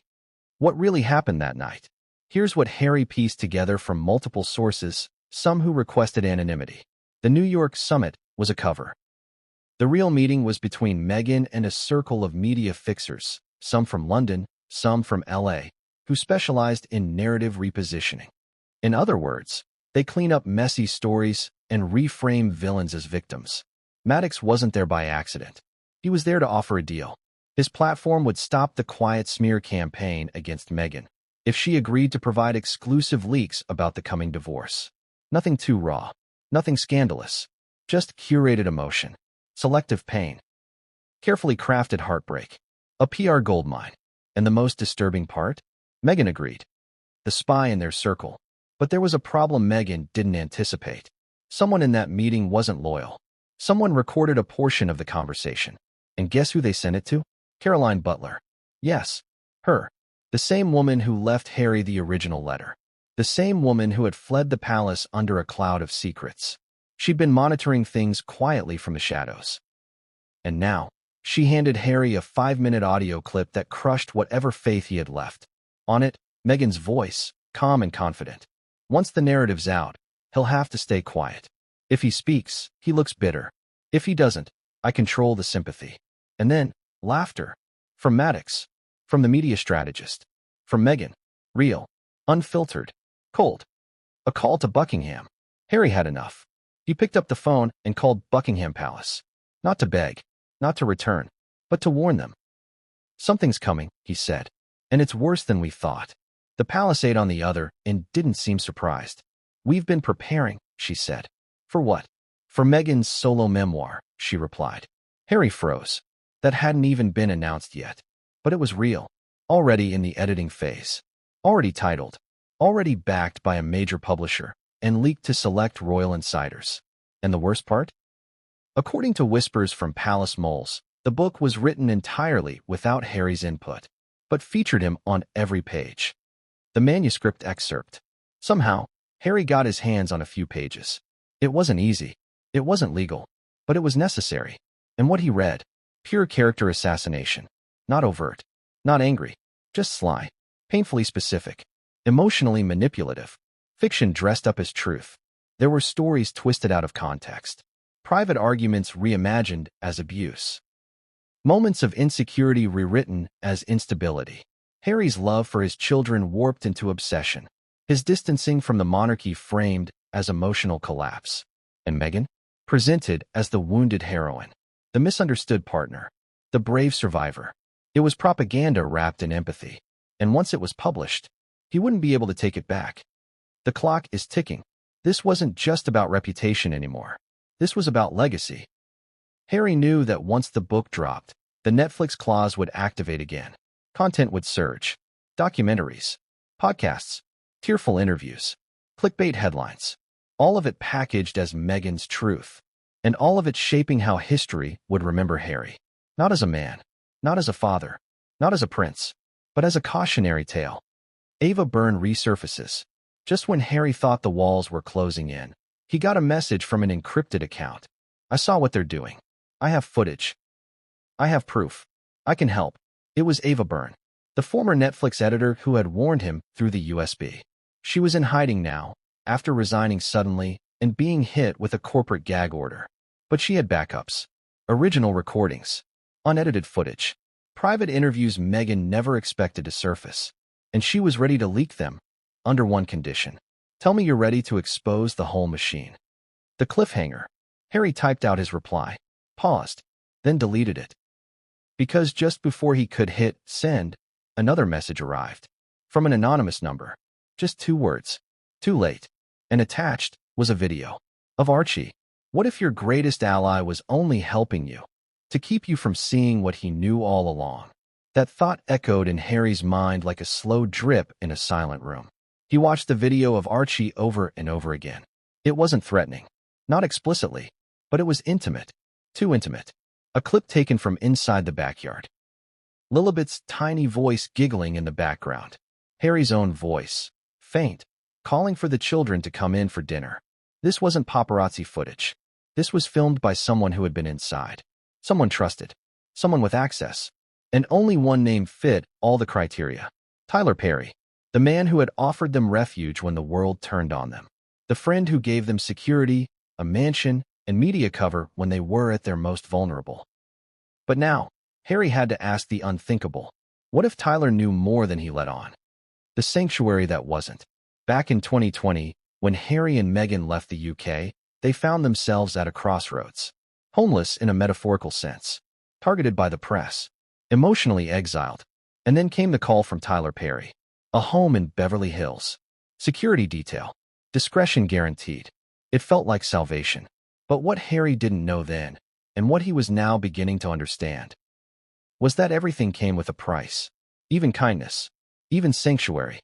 What really happened that night? Here's what Harry pieced together from multiple sources, some who requested anonymity. The New York summit was a cover. The real meeting was between Meghan and a circle of media fixers, some from London, some from LA, who specialized in narrative repositioning. In other words, they clean up messy stories and reframe villains as victims. Maddox wasn't there by accident. He was there to offer a deal. His platform would stop the quiet smear campaign against Meghan if she agreed to provide exclusive leaks about the coming divorce. Nothing too raw, nothing scandalous, just curated emotion, selective pain, carefully crafted heartbreak, a PR goldmine. And the most disturbing part? Meghan agreed. The spy in their circle. But there was a problem Meghan didn't anticipate. Someone in that meeting wasn't loyal. Someone recorded a portion of the conversation. And guess who they sent it to? Caroline Butler. Yes, her. The same woman who left Harry the original letter. The same woman who had fled the palace under a cloud of secrets. She'd been monitoring things quietly from the shadows. And now, she handed Harry a 5-minute audio clip that crushed whatever faith he had left. On it, Meghan's voice, calm and confident. Once the narrative's out, he'll have to stay quiet. If he speaks, he looks bitter. If he doesn't, I control the sympathy. And then, laughter. From Maddox. From the media strategist. From Meghan. Real. Unfiltered. Cold. A call to Buckingham. Harry had enough. He picked up the phone and called Buckingham Palace. Not to beg, not to return, but to warn them. Something's coming, he said. And it's worse than we thought. The palace ate on the other and didn't seem surprised. We've been preparing, she said. For what? For Meghan's solo memoir, she replied. Harry froze. That hadn't even been announced yet. But it was real. Already in the editing phase. Already titled. Already backed by a major publisher. And leaked to select royal insiders. And the worst part? According to whispers from palace moles, The book was written entirely without Harry's input, but featured him on every page. The manuscript excerpt. Somehow, Harry got his hands on a few pages. It wasn't easy. It wasn't legal, but it was necessary. And what he read, pure character assassination. Not overt, not angry, just sly, painfully specific, emotionally manipulative. Fiction dressed up as truth. There were stories twisted out of context. Private arguments reimagined as abuse. Moments of insecurity rewritten as instability. Harry's love for his children warped into obsession. His distancing from the monarchy framed as emotional collapse. And Meghan? Presented as the wounded heroine, the misunderstood partner, the brave survivor. It was propaganda wrapped in empathy. And once it was published, he wouldn't be able to take it back. The clock is ticking. This wasn't just about reputation anymore. This was about legacy. Harry knew that once the book dropped, the Netflix clause would activate again. Content would surge. Documentaries, podcasts, tearful interviews, clickbait headlines. All of it packaged as Meghan's truth. And all of it shaping how history would remember Harry. Not as a man, not as a father, not as a prince, but as a cautionary tale. Ava Byrne resurfaces. Just when Harry thought the walls were closing in, he got a message from an encrypted account. I saw what they're doing. I have footage. I have proof. I can help. It was Ava Byrne, the former Netflix editor who had warned him through the USB. She was in hiding now, after resigning suddenly and being hit with a corporate gag order. But she had backups, original recordings, unedited footage, private interviews Meghan never expected to surface. And she was ready to leak them, under one condition. Tell me you're ready to expose the whole machine. The cliffhanger. Harry typed out his reply, paused, then deleted it. Because just before he could hit send, another message arrived. From an anonymous number. Just 2 words. Too late. And attached was a video. Of Archie. What if your greatest ally was only helping you? To keep you from seeing what he knew all along. That thought echoed in Harry's mind like a slow drip in a silent room. He watched the video of Archie over and over again. It wasn't threatening. Not explicitly. But it was intimate. Too intimate. A clip taken from inside the backyard. Lilibet's tiny voice giggling in the background. Harry's own voice. Faint. Calling for the children to come in for dinner. This wasn't paparazzi footage. This was filmed by someone who had been inside. Someone trusted. Someone with access. And only one name fit all the criteria. Tyler Perry. The man who had offered them refuge when the world turned on them. The friend who gave them security, a mansion, and media cover when they were at their most vulnerable. But now, Harry had to ask the unthinkable. What if Tyler knew more than he let on? The sanctuary that wasn't. Back in 2020, when Harry and Meghan left the UK, they found themselves at a crossroads. Homeless in a metaphorical sense. Targeted by the press. Emotionally exiled. And then came the call from Tyler Perry. A home in Beverly Hills. Security detail. Discretion guaranteed. It felt like salvation. But what Harry didn't know then, and what he was now beginning to understand, was that everything came with a price. Even kindness. Even sanctuary.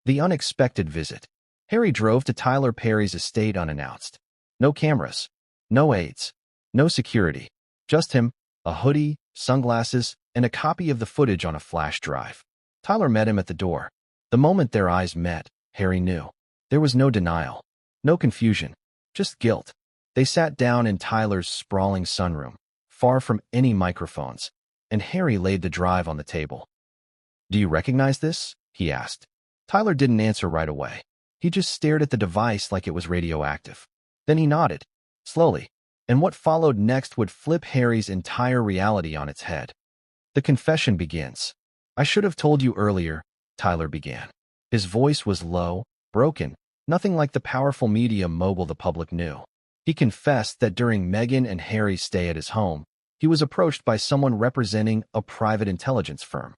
The unexpected visit. Harry drove to Tyler Perry's estate unannounced. No cameras. No aides. No security. Just him, a hoodie, sunglasses, and a copy of the footage on a flash drive. Tyler met him at the door. The moment their eyes met, Harry knew. There was no denial. No confusion. Just guilt. They sat down in Tyler's sprawling sunroom, far from any microphones, and Harry laid the drive on the table. Do you recognize this? He asked. Tyler didn't answer right away. He just stared at the device like it was radioactive. Then he nodded, slowly, and what followed next would flip Harry's entire reality on its head. The confession begins. I should have told you earlier, Tyler began. His voice was low, broken, nothing like the powerful media mogul the public knew. He confessed that during Meghan and Harry's stay at his home, he was approached by someone representing a private intelligence firm.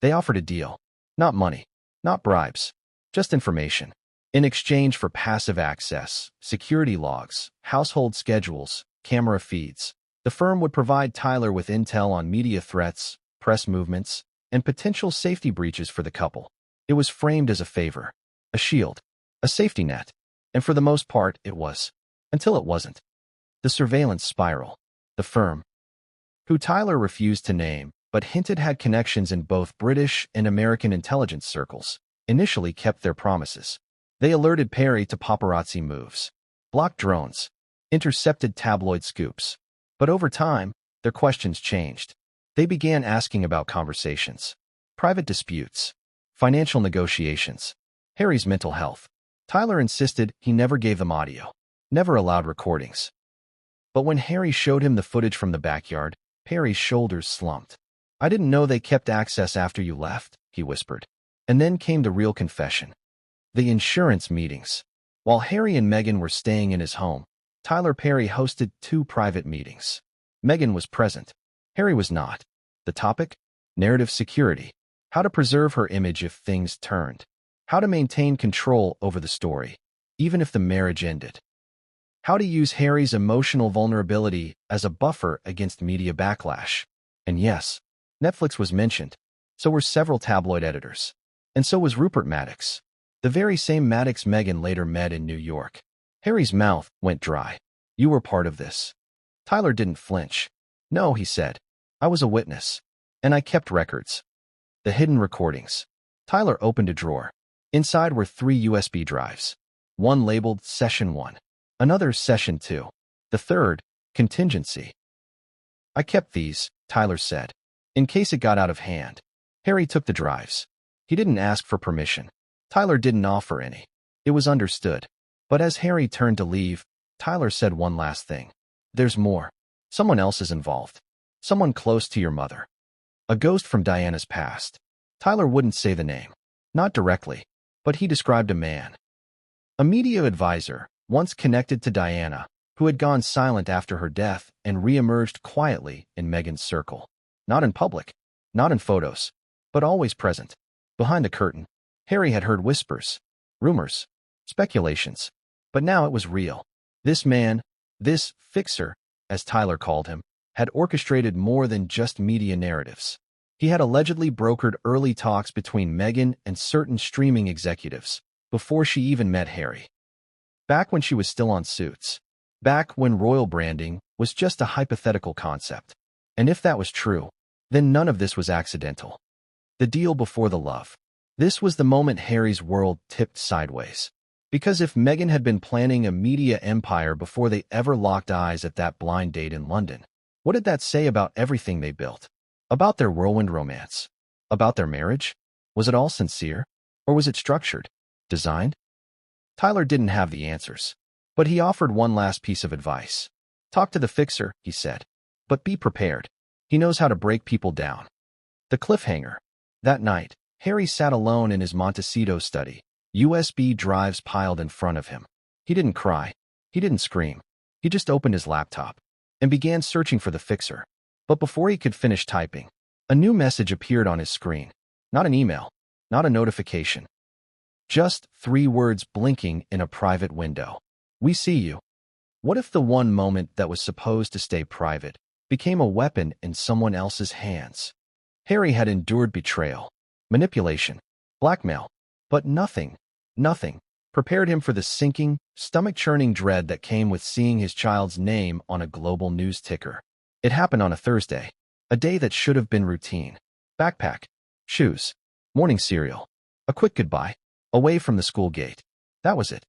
They offered a deal. Not money, not bribes, just information. In exchange for passive access, security logs, household schedules, camera feeds, the firm would provide Tyler with intel on media threats, press movements, and potential safety breaches for the couple. It was framed as a favor, a shield, a safety net, and for the most part it was. Until it wasn't. The surveillance spiral. The firm. who Tyler refused to name but hinted had connections in both British and American intelligence circles, initially kept their promises. They alerted Perry to paparazzi moves, blocked drones, intercepted tabloid scoops. But over time, their questions changed. They began asking about conversations, private disputes, financial negotiations, Harry's mental health. Tyler insisted he never gave them audio, never allowed recordings. But when Harry showed him the footage from the backyard, Perry's shoulders slumped. "I didn't know they kept access after you left," he whispered. And then came the real confession. The insurance meetings. While Harry and Meghan were staying in his home, Tyler Perry hosted 2 private meetings. Meghan was present. Harry was not. The topic? Narrative security. How to preserve her image if things turned. How to maintain control over the story, even if the marriage ended. How to use Harry's emotional vulnerability as a buffer against media backlash. And yes, Netflix was mentioned. So were several tabloid editors. And so was Rupert Maddox, the very same Maddox Meghan later met in New York. Harry's mouth went dry. "You were part of this." Tyler didn't flinch. "No," he said. "I was a witness. And I kept records." The hidden recordings. Tyler opened a drawer. Inside were 3 USB drives. One labeled Session 1. Another Session 2. The third, Contingency. "I kept these," Tyler said, "in case it got out of hand." Harry took the drives. He didn't ask for permission. Tyler didn't offer any. It was understood. But as Harry turned to leave, Tyler said one last thing. "There's more. Someone else is involved. Someone close to your mother. A ghost from Diana's past." Tyler wouldn't say the name. Not directly. But he described a man. A media advisor, once connected to Diana, who had gone silent after her death and re-emerged quietly in Meghan's circle. Not in public. Not in photos. But always present. Behind the curtain. Harry had heard whispers, rumors, speculations. But now it was real. This man, this fixer, as Tyler called him, had orchestrated more than just media narratives. He had allegedly brokered early talks between Meghan and certain streaming executives before she even met Harry. Back when she was still on Suits. Back when royal branding was just a hypothetical concept. And if that was true, then none of this was accidental. The deal before the love. This was the moment Harry's world tipped sideways. Because if Meghan had been planning a media empire before they ever locked eyes at that blind date in London, what did that say about everything they built? About their whirlwind romance? About their marriage? Was it all sincere? Or was it structured? Designed? Tyler didn't have the answers. But he offered one last piece of advice. "Talk to the fixer," he said. "But be prepared. He knows how to break people down." The cliffhanger. That night, Harry sat alone in his Montecito study, USB drives piled in front of him. He didn't cry. He didn't scream. He just opened his laptop and began searching for the fixer. But before he could finish typing, a new message appeared on his screen. Not an email, not a notification. Just 3 words blinking in a private window. "We see you." What if the one moment that was supposed to stay private became a weapon in someone else's hands? Harry had endured betrayal, manipulation, blackmail, but nothing prepared him for the sinking, stomach-churning dread that came with seeing his child's name on a global news ticker. It happened on a Thursday, a day that should have been routine. Backpack, shoes, morning cereal, a quick goodbye, away from the school gate. That was it.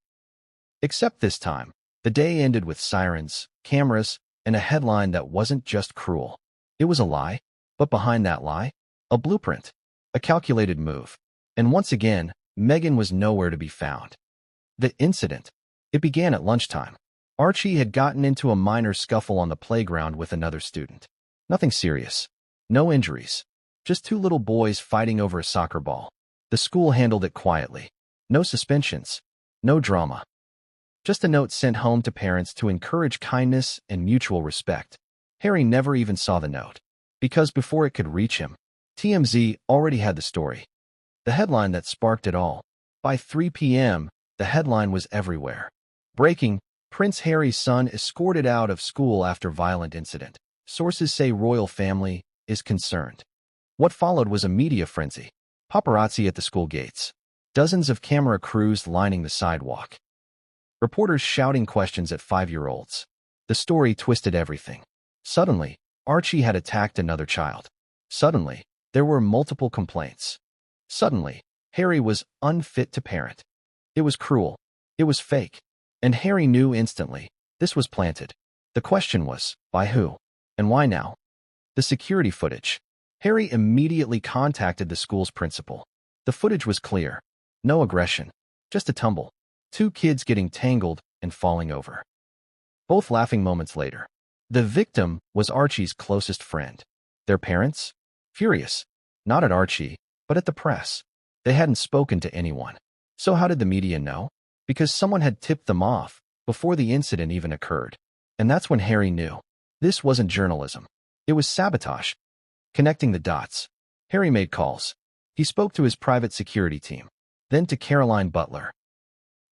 Except this time, the day ended with sirens, cameras, and a headline that wasn't just cruel. It was a lie, but behind that lie, a blueprint, a calculated move. And once again, Meghan was nowhere to be found. The incident. It began at lunchtime. Archie had gotten into a minor scuffle on the playground with another student. Nothing serious. No injuries. Just 2 little boys fighting over a soccer ball. The school handled it quietly. No suspensions. No drama. Just a note sent home to parents to encourage kindness and mutual respect. Harry never even saw the note. Because before it could reach him, TMZ already had the story. The headline that sparked it all. By 3 p.m., the headline was everywhere. Breaking: Prince Harry's son escorted out of school after violent incident. Sources say royal family is concerned. What followed was a media frenzy. Paparazzi at the school gates. Dozens of camera crews lining the sidewalk. Reporters shouting questions at 5-year-olds. The story twisted everything. Suddenly, Archie had attacked another child. Suddenly, there were multiple complaints. Suddenly, Harry was unfit to parent. It was cruel. It was fake. And Harry knew instantly this was planted. The question was, by who? And why now? The security footage. Harry immediately contacted the school's principal. The footage was clear. No aggression. Just a tumble. Two kids getting tangled and falling over. Both laughing moments later. The victim was Archie's closest friend. Their parents? Furious. Not at Archie, but at the press. They hadn't spoken to anyone. So how did the media know? Because someone had tipped them off before the incident even occurred. And that's when Harry knew. This wasn't journalism. It was sabotage. Connecting the dots. Harry made calls. He spoke to his private security team, then to Caroline Butler,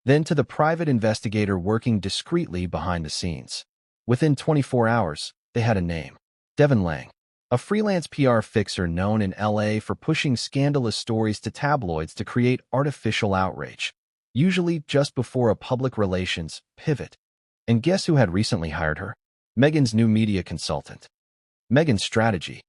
then to the private investigator working discreetly behind the scenes. Within 24 hours, they had a name. Devin Lang, a freelance PR fixer known in LA for pushing scandalous stories to tabloids to create artificial outrage, usually just before a public relations pivot. And guess who had recently hired her? Meghan's new media consultant. Meghan's strategy.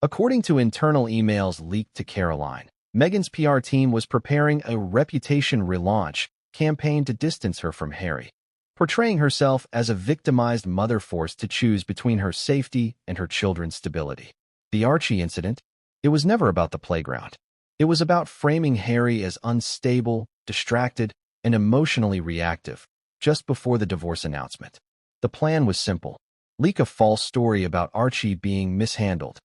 According to internal emails leaked to Caroline, Meghan's PR team was preparing a reputation relaunch campaign to distance her from Harry, portraying herself as a victimized mother forced to choose between her safety and her children's stability. The Archie incident, it was never about the playground. It was about framing Harry as unstable, distracted, and emotionally reactive just before the divorce announcement. The plan was simple. Leak a false story about Archie being mishandled.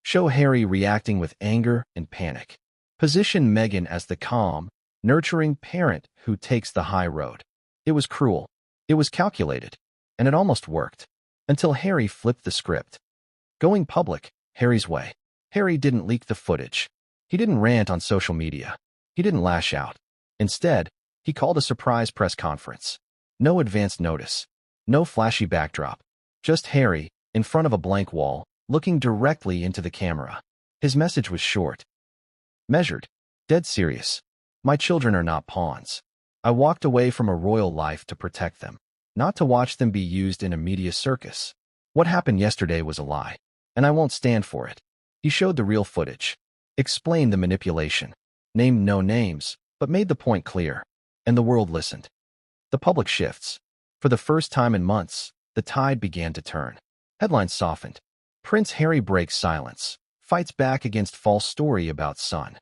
Show Harry reacting with anger and panic. Position Meghan as the calm, nurturing parent who takes the high road. It was cruel. It was calculated. And it almost worked. Until Harry flipped the script. Going public, Harry's way. Harry didn't leak the footage. He didn't rant on social media. He didn't lash out. Instead, he called a surprise press conference. No advance notice. No flashy backdrop. Just Harry, in front of a blank wall, looking directly into the camera. His message was short. Measured. Dead serious. My children are not pawns. I walked away from a royal life to protect them, not to watch them be used in a media circus. What happened yesterday was a lie, and I won't stand for it. He showed the real footage, explained the manipulation, named no names, but made the point clear, and the world listened. The public shifts. For the first time in months, the tide began to turn. Headlines softened. Prince Harry breaks silence, fights back against false story about son.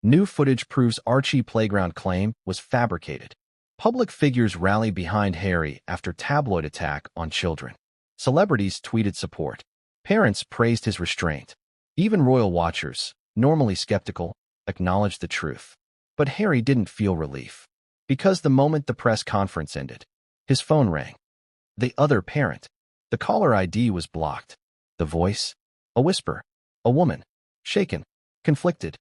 New footage proves Archie playground claim was fabricated. Public figures rally behind Harry after tabloid attack on children. Celebrities tweeted support. Parents praised his restraint. Even royal watchers, normally skeptical, acknowledged the truth. But Harry didn't feel relief. Because the moment the press conference ended, his phone rang. The other parent. The caller ID was blocked. The voice? A whisper. A woman. Shaken. Conflicted.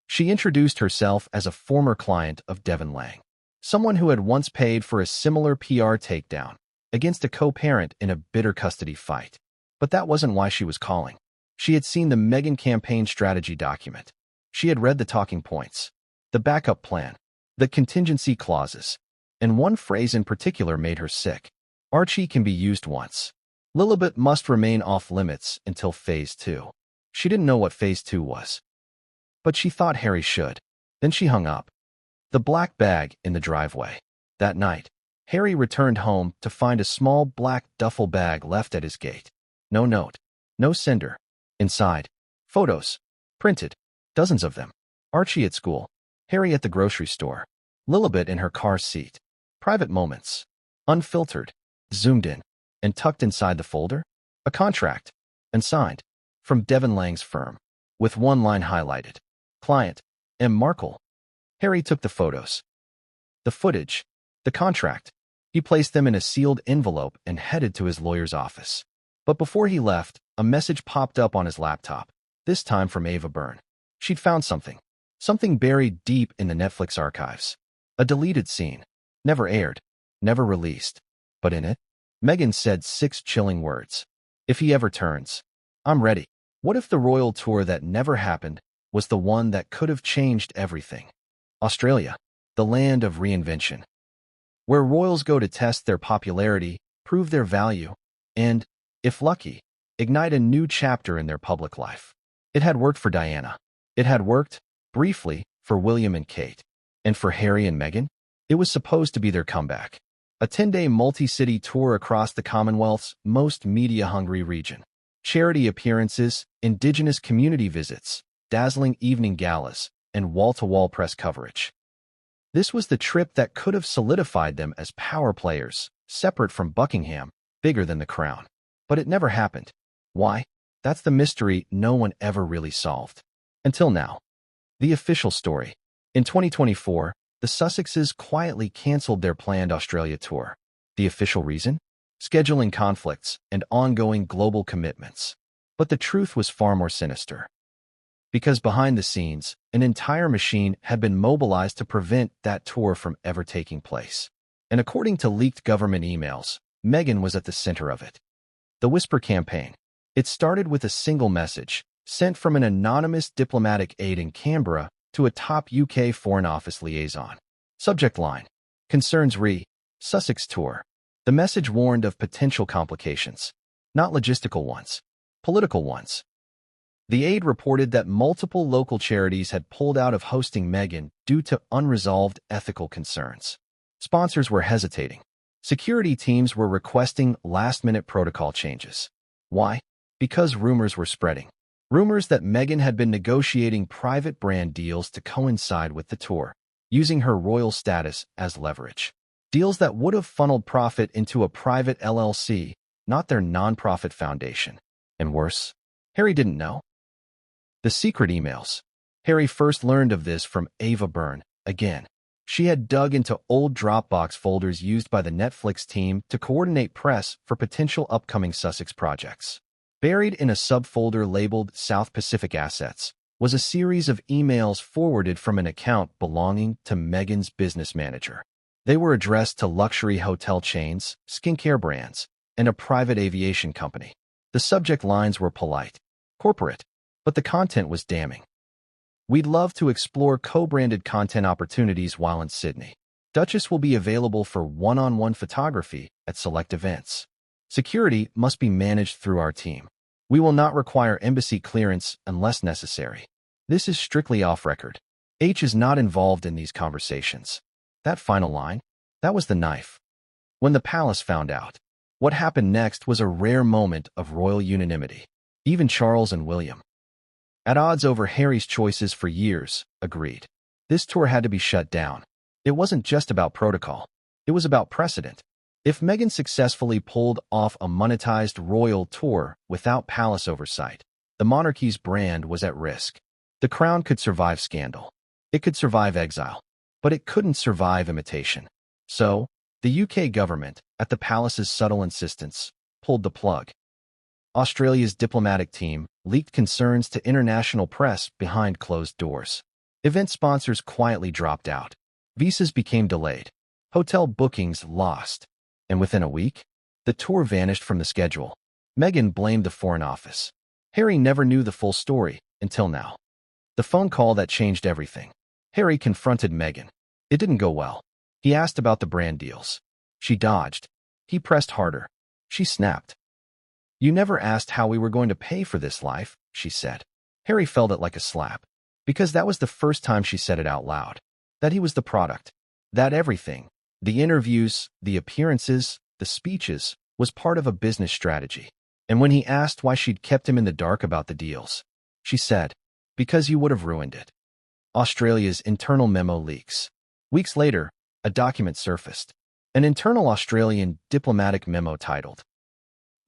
She introduced herself as a former client of Devin Lang, someone who had once paid for a similar PR takedown against a co-parent in a bitter custody fight. But that wasn't why she was calling. She had seen the Meghan campaign strategy document. She had read the talking points, the backup plan, the contingency clauses, and one phrase in particular made her sick. Archie can be used once. Lilibet must remain off-limits until Phase 2. She didn't know what Phase 2 was. But she thought Harry should. Then she hung up. The black bag in the driveway. That night, Harry returned home to find a small black duffel bag left at his gate. No note. No sender. Inside, photos. Printed. Dozens of them. Archie at school. Harry at the grocery store. Lilibet in her car seat. Private moments. Unfiltered. Zoomed in. And tucked inside the folder? A contract. And signed. From Devin Lang's firm. With one line highlighted. Client. M. Markle. Harry took the photos. The footage. The contract. He placed them in a sealed envelope and headed to his lawyer's office. But before he left, a message popped up on his laptop. This time from Ava Byrne. She'd found something. Something buried deep in the Netflix archives. A deleted scene. Never aired. Never released. But in it, Meghan said 6 chilling words. If he ever turns, I'm ready. What if the royal tour that never happened was the one that could have changed everything? Australia, the land of reinvention. Where royals go to test their popularity, prove their value, and, if lucky, ignite a new chapter in their public life. It had worked for Diana. It had worked, briefly, for William and Kate. And for Harry and Meghan, it was supposed to be their comeback. A 10-day multi-city tour across the Commonwealth's most media-hungry region. Charity appearances, indigenous community visits, dazzling evening galas, and wall-to-wall press coverage. This was the trip that could have solidified them as power players, separate from Buckingham, bigger than the crown. But it never happened. Why? That's the mystery no one ever really solved. Until now. The official story. In 2024, the Sussexes quietly canceled their planned Australia tour. The official reason? Scheduling conflicts and ongoing global commitments. But the truth was far more sinister. Because behind the scenes, an entire machine had been mobilized to prevent that tour from ever taking place. And according to leaked government emails, Meghan was at the center of it. The Whisper campaign. It started with a single message, sent from an anonymous diplomatic aide in Canberra to a top UK Foreign Office liaison. Subject line: Concerns re. Sussex tour. The message warned of potential complications. Not logistical ones. Political ones. The aide reported that multiple local charities had pulled out of hosting Meghan due to unresolved ethical concerns. Sponsors were hesitating. Security teams were requesting last-minute protocol changes. Why? Because rumors were spreading. Rumors that Meghan had been negotiating private brand deals to coincide with the tour, using her royal status as leverage. Deals that would have funneled profit into a private LLC, not their non-profit foundation. And worse, Harry didn't know. The secret emails. Harry first learned of this from Ava Byrne, again. She had dug into old Dropbox folders used by the Netflix team to coordinate press for potential upcoming Sussex projects. Buried in a subfolder labeled South Pacific Assets was a series of emails forwarded from an account belonging to Meghan's business manager. They were addressed to luxury hotel chains, skincare brands, and a private aviation company. The subject lines were polite, corporate, but the content was damning. We'd love to explore co-branded content opportunities while in Sydney. Duchess will be available for one-on-one photography at select events. Security must be managed through our team. We will not require embassy clearance unless necessary. This is strictly off-record. H is not involved in these conversations. That final line, that was the knife. When the palace found out, what happened next was a rare moment of royal unanimity. Even Charles and William, at odds over Harry's choices for years, agreed. This tour had to be shut down. It wasn't just about protocol. It was about precedent. If Meghan successfully pulled off a monetized royal tour without palace oversight, the monarchy's brand was at risk. The crown could survive scandal. It could survive exile. But it couldn't survive imitation. So, the UK government, at the palace's subtle insistence, pulled the plug. Australia's diplomatic team leaked concerns to international press behind closed doors. Event sponsors quietly dropped out. Visas became delayed. Hotel bookings lost. And within a week, the tour vanished from the schedule. Meghan blamed the Foreign Office. Harry never knew the full story until now. The phone call that changed everything. Harry confronted Meghan. It didn't go well. He asked about the brand deals. She dodged. He pressed harder. She snapped. You never asked how we were going to pay for this life, she said. Harry felt it like a slap. Because that was the first time she said it out loud. That he was the product. That everything, the interviews, the appearances, the speeches, was part of a business strategy. And when he asked why she'd kept him in the dark about the deals, she said, because you would have ruined it. Australia's internal memo leaks. Weeks later, a document surfaced. An internal Australian diplomatic memo titled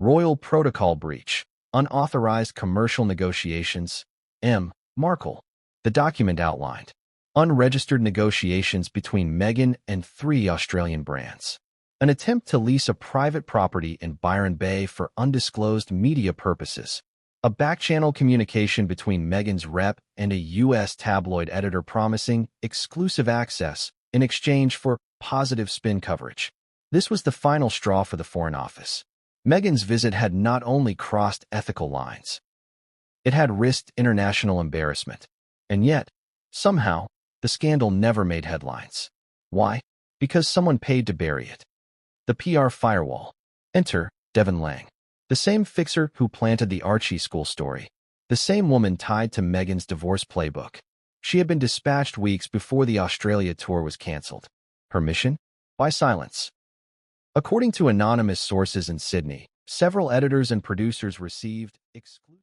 Royal Protocol Breach, Unauthorized Commercial Negotiations, M. Markle. The document outlined unregistered negotiations between Meghan and 3 Australian brands. An attempt to lease a private property in Byron Bay for undisclosed media purposes. A back-channel communication between Meghan's rep and a U.S. tabloid editor promising exclusive access in exchange for positive spin coverage. This was the final straw for the Foreign Office. Meghan's visit had not only crossed ethical lines, it had risked international embarrassment. And yet, somehow, the scandal never made headlines. Why? Because someone paid to bury it. The PR firewall. Enter Devon Lang. The same fixer who planted the Archie school story. The same woman tied to Meghan's divorce playbook. She had been dispatched weeks before the Australia tour was cancelled. Her mission? Why silence? According to anonymous sources in Sydney, several editors and producers received exclusive